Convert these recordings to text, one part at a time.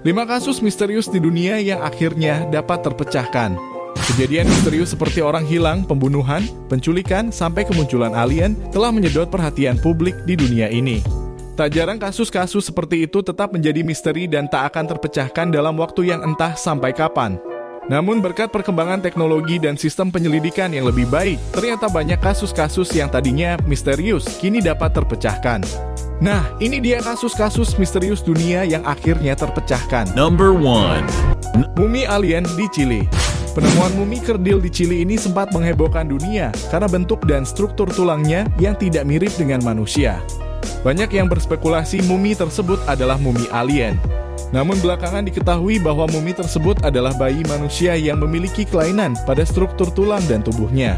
5 kasus misterius di dunia yang akhirnya dapat terpecahkan. Kejadian misterius seperti orang hilang, pembunuhan, penculikan, sampai kemunculan alien telah menyedot perhatian publik di dunia ini. Tak jarang kasus-kasus seperti itu tetap menjadi misteri dan tak akan terpecahkan dalam waktu yang entah sampai kapan. Namun berkat perkembangan teknologi dan sistem penyelidikan yang lebih baik, ternyata banyak kasus-kasus yang tadinya misterius kini dapat terpecahkan. Nah, ini dia kasus-kasus misterius dunia yang akhirnya terpecahkan. Number 1. Mumi alien di Chili. Penemuan mumi kerdil di Chili ini sempat menghebohkan dunia karena bentuk dan struktur tulangnya yang tidak mirip dengan manusia. Banyak yang berspekulasi mumi tersebut adalah mumi alien. Namun belakangan diketahui bahwa mumi tersebut adalah bayi manusia yang memiliki kelainan pada struktur tulang dan tubuhnya.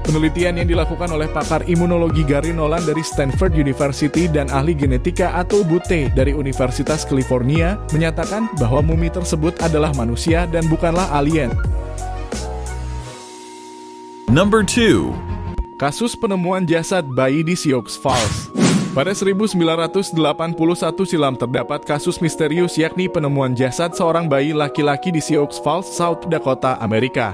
Penelitian yang dilakukan oleh pakar imunologi Gary Nolan dari Stanford University dan ahli genetika atau Butte dari Universitas California menyatakan bahwa mumi tersebut adalah manusia dan bukanlah alien. Number 2. Kasus penemuan jasad bayi di Sioux Falls. Pada 1981 silam terdapat kasus misterius yakni penemuan jasad seorang bayi laki-laki di Sioux Falls, South Dakota, Amerika.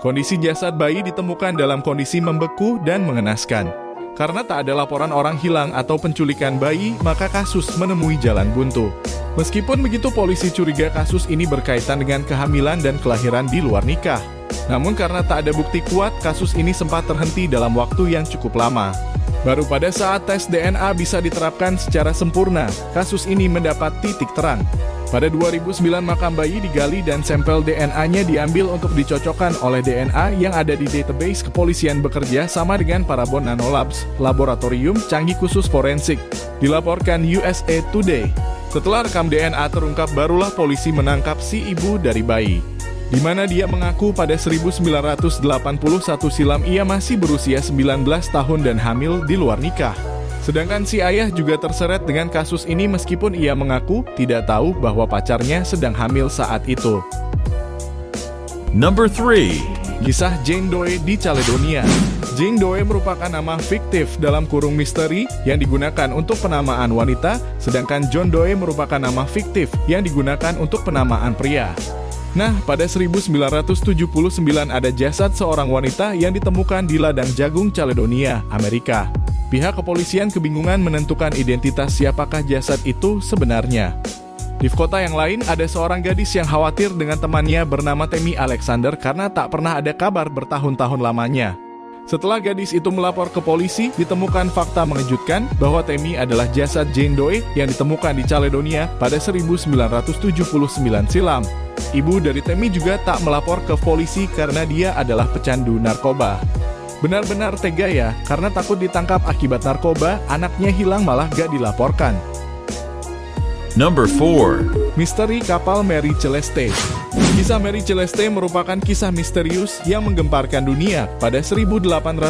Kondisi jasad bayi ditemukan dalam kondisi membeku dan mengenaskan. Karena tak ada laporan orang hilang atau penculikan bayi, maka kasus menemui jalan buntu. Meskipun begitu, polisi curiga kasus ini berkaitan dengan kehamilan dan kelahiran di luar nikah. Namun karena tak ada bukti kuat, kasus ini sempat terhenti dalam waktu yang cukup lama. Baru pada saat tes DNA bisa diterapkan secara sempurna, kasus ini mendapat titik terang. Pada 2009 makam bayi digali dan sampel DNA-nya diambil untuk dicocokkan oleh DNA yang ada di database kepolisian bekerja sama dengan Parabon Nanolabs, laboratorium canggih khusus forensik. Dilaporkan USA Today. Setelah rekam DNA terungkap, barulah polisi menangkap si ibu dari bayi, di mana dia mengaku pada 1981 silam ia masih berusia 19 tahun dan hamil di luar nikah. Sedangkan si ayah juga terseret dengan kasus ini meskipun ia mengaku tidak tahu bahwa pacarnya sedang hamil saat itu. Number 3. Kisah Jane Doe di Caledonia. Jane Doe merupakan nama fiktif dalam kurung misteri yang digunakan untuk penamaan wanita, sedangkan John Doe merupakan nama fiktif yang digunakan untuk penamaan pria. Nah, pada 1979 ada jasad seorang wanita yang ditemukan di ladang jagung Caledonia, Amerika. Pihak kepolisian kebingungan menentukan identitas siapakah jasad itu sebenarnya. Di kota yang lain, ada seorang gadis yang khawatir dengan temannya bernama Tammy Alexander karena tak pernah ada kabar bertahun-tahun lamanya. Setelah gadis itu melapor ke polisi, ditemukan fakta mengejutkan bahwa Tammy adalah jasad Jane Doe yang ditemukan di Caledonia pada 1979 silam. Ibu dari Tammy juga tak melapor ke polisi karena dia adalah pecandu narkoba. Benar-benar tega ya, karena takut ditangkap akibat narkoba, anaknya hilang malah gak dilaporkan. Number 4. Misteri kapal Mary Celeste. Kisah Mary Celeste merupakan kisah misterius yang menggemparkan dunia pada 1872.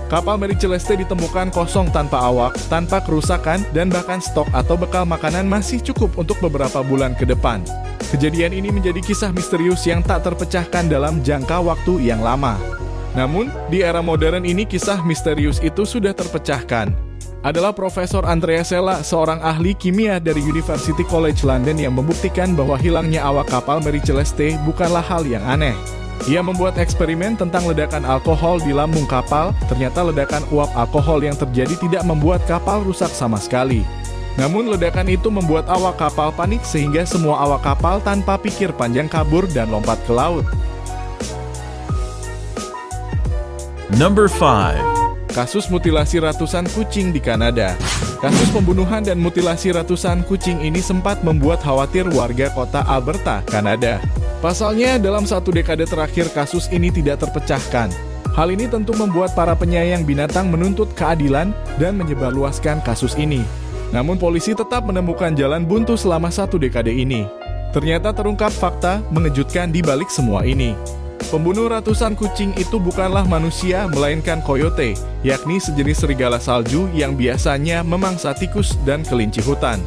Kapal Mary Celeste ditemukan kosong tanpa awak, tanpa kerusakan, dan bahkan stok atau bekal makanan masih cukup untuk beberapa bulan ke depan. Kejadian ini menjadi kisah misterius yang tak terpecahkan dalam jangka waktu yang lama. Namun, di era modern ini kisah misterius itu sudah terpecahkan. Adalah Profesor Andrea Sella, seorang ahli kimia dari University College London yang membuktikan bahwa hilangnya awak kapal Mary Celeste bukanlah hal yang aneh. Ia membuat eksperimen tentang ledakan alkohol di lambung kapal, ternyata ledakan uap alkohol yang terjadi tidak membuat kapal rusak sama sekali. Namun ledakan itu membuat awak kapal panik sehingga semua awak kapal tanpa pikir panjang kabur dan lompat ke laut. Number 5. Kasus mutilasi ratusan kucing di Kanada. Kasus pembunuhan dan mutilasi ratusan kucing ini sempat membuat khawatir warga kota Alberta, Kanada. Pasalnya, dalam 1 dekade terakhir kasus ini tidak terpecahkan. Hal ini tentu membuat para penyayang binatang menuntut keadilan dan menyebarluaskan kasus ini. Namun polisi tetap menemukan jalan buntu selama 1 dekade ini. Ternyata terungkap fakta mengejutkan di balik semua ini. Pembunuh ratusan kucing itu bukanlah manusia, melainkan coyote, yakni sejenis serigala salju yang biasanya memangsa tikus dan kelinci hutan.